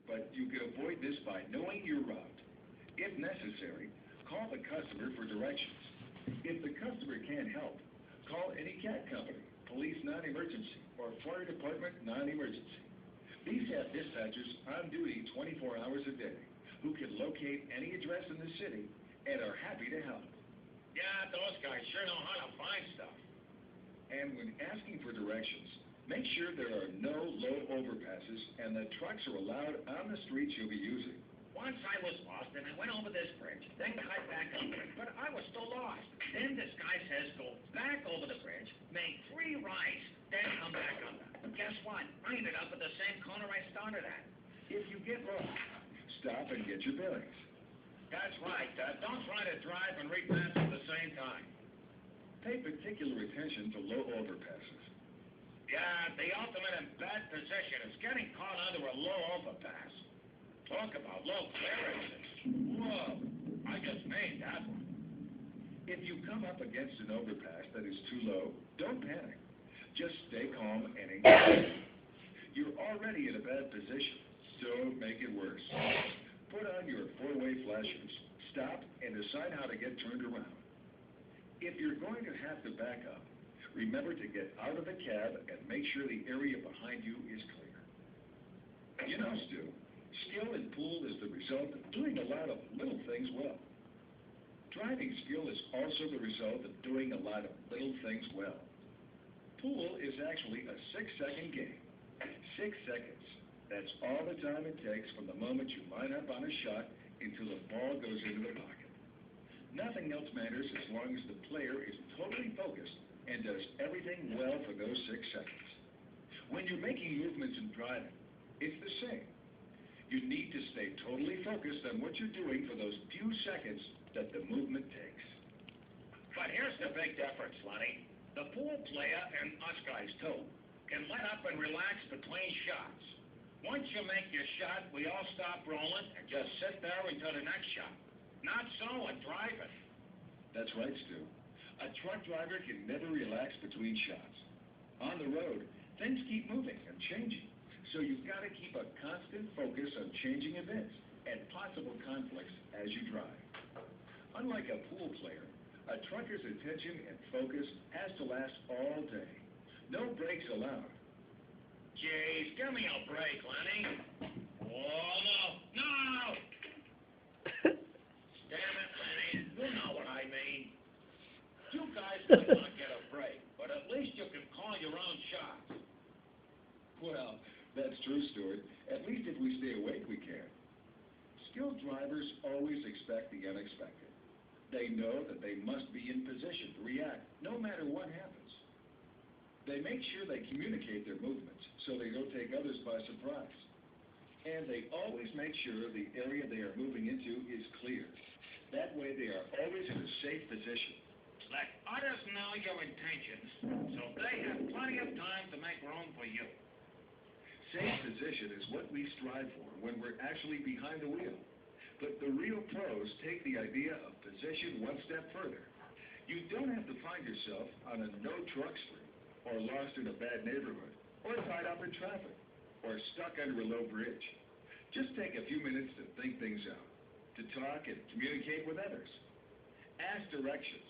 but you can avoid this by knowing your route. If necessary, call the customer for directions. If the customer can't help, call any cat company, police non-emergency, or fire department non-emergency. These have dispatchers on duty 24 hours a day who can locate any address in the city and are happy to help. Yeah, those guys sure know how to find stuff. And when asking for directions, make sure there are no low overpasses and that trucks are allowed on the streets you'll be using. Once I was lost and I went over this bridge, then cut back up, but I was still lost. Then this guy says go back over the bridge, make 3 rights, then come back under. Guess what? I ended up at the same corner I started at. If you get lost, stop and get your bearings. That's right. Don't try to drive and read maps at the same time. Pay particular attention to low overpasses. Yeah, the ultimate in bad position is getting caught under a low overpass. Talk about low clearances. Whoa, I just made that one. If you come up against an overpass that is too low, don't panic. Just stay calm and engage. You're already in a bad position. Don't make it worse. Put on your 4-way flashers, stop, and decide how to get turned around. If you're going to have to back up, remember to get out of the cab and make sure the area behind you is clear. You know, Stu, skill in pool is the result of doing a lot of little things well. Driving skill is also the result of doing a lot of little things well. Pool is actually a 6-second game. 6 seconds. That's all the time it takes from the moment you line up on a shot until the ball goes into the pocket. Nothing else matters as long as the player is totally focused and does everything well for those 6 seconds. When you're making movements and driving, it's the same. You need to stay totally focused on what you're doing for those few seconds that the movement takes. But here's the big difference, Lenny. The pool player, and us guys too, can let up and relax between shots. Once you make your shot, we all stop rolling and just sit there until the next shot. Not so in driving. That's right, Stu. A truck driver can never relax between shots. On the road, things keep moving and changing, so you've got to keep a constant focus on changing events and possible conflicts as you drive. Unlike a pool player, a trucker's attention and focus has to last all day. No breaks allowed. Jeez, give me a break, Lenny. Oh, no. No! Damn it, Lenny. You know what I mean. You guys might not get a break, but at least you can call your own shots. Well, that's true, Stuart. At least if we stay awake, we can. Skilled drivers always expect the unexpected. They know that they must be in position to react, no matter what happens. They make sure they communicate their movements so they don't take others by surprise. And they always make sure the area they are moving into is clear. That way they are always in a safe position. Let others know your intentions, so they have plenty of time to make room for you. Safe position is what we strive for when we're actually behind the wheel. But the real pros take the idea of position one step further. You don't have to find yourself on a no-truck street, or lost in a bad neighborhood, or tied up in traffic, or stuck under a low bridge. Just take a few minutes to think things out, to talk and communicate with others. Ask directions.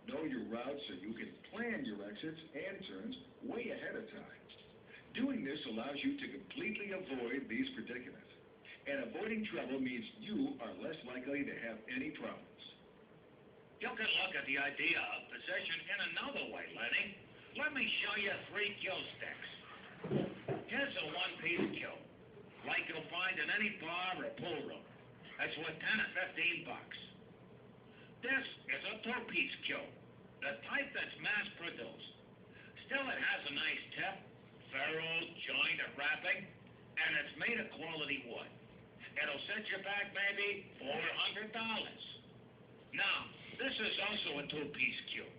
Know your route so you can plan your exits and turns way ahead of time. Doing this allows you to completely avoid these predicaments. And avoiding trouble means you are less likely to have any problems. You can look at the idea of position in another way, Lenny. Let me show you 3 cue sticks. Here's a 1-piece cue, like you'll find in any bar or pool room. That's worth 10 or 15 bucks. This is a 2-piece cue, the type that's mass-produced. Still, it has a nice tip, ferrule, joint, and wrapping, and it's made of quality wood. It'll set you back maybe $400. Now, this is also a 2-piece cue,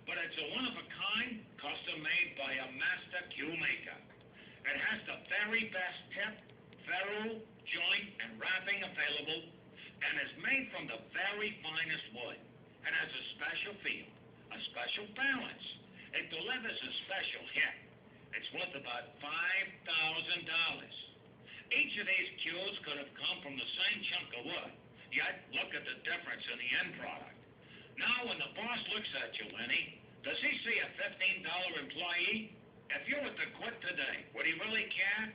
but it's a one-of-a-kind, custom-made by a master cue maker. It has the very best tip, ferrule, joint, and wrapping available, and is made from the very finest wood, and has a special feel, a special balance. It delivers a special hit. It's worth about $5,000. Each of these cues could have come from the same chunk of wood. Yet, look at the difference in the end product. Now, when the boss looks at you, Lenny, does he see a $15 employee? If you were to quit today, would he really care?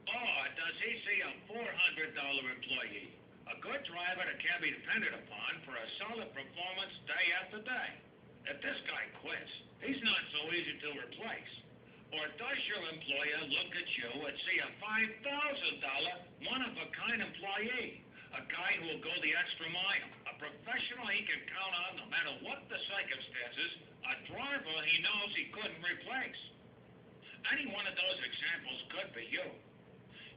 Or does he see a $400 employee? A good driver that can be depended upon for a solid performance day after day. If this guy quits, he's not so easy to replace. Or does your employer look at you and see a $5,000 one-of-a-kind employee? A guy who will go the extra mile, a professional he can count on no matter what the circumstances, a driver he knows he couldn't replace. Any one of those examples could be you.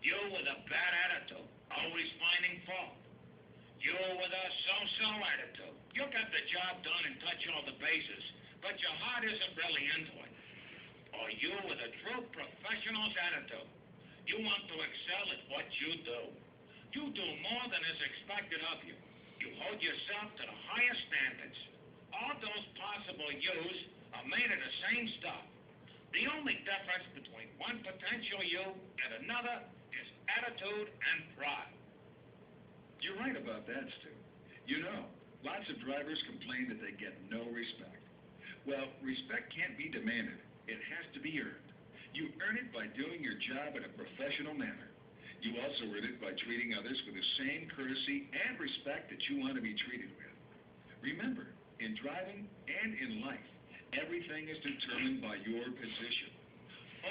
You with a bad attitude, always finding fault. You with a so-so attitude. You got the job done and touch all the bases, but your heart isn't really into it. Or you with a true professional's attitude. You want to excel at what you do. You do more than is expected of you. You hold yourself to the highest standards. All those possible yous are made of the same stuff. The only difference between one potential you and another is attitude and pride. You're right about that, Stu. You know, lots of drivers complain that they get no respect. Well, respect can't be demanded. It has to be earned. You earn it by doing your job in a professional manner. You also earn it by treating others with the same courtesy and respect that you want to be treated with. Remember, in driving and in life, everything is determined by your position.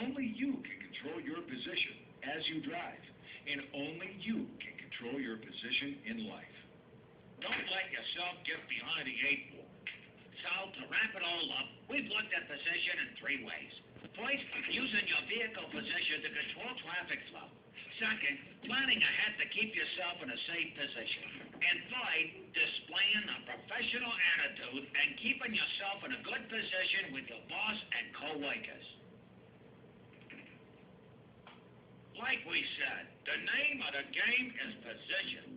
Only you can control your position as you drive, and only you can control your position in life. Don't let yourself get behind the 8 ball. So, to wrap it all up, we've looked at position in 3 ways. First, using your vehicle position to control traffic flow. Second, planning ahead to keep yourself in a safe position. And third, displaying a professional attitude and keeping yourself in a good position with your boss and co-workers. Like we said, the name of the game is position.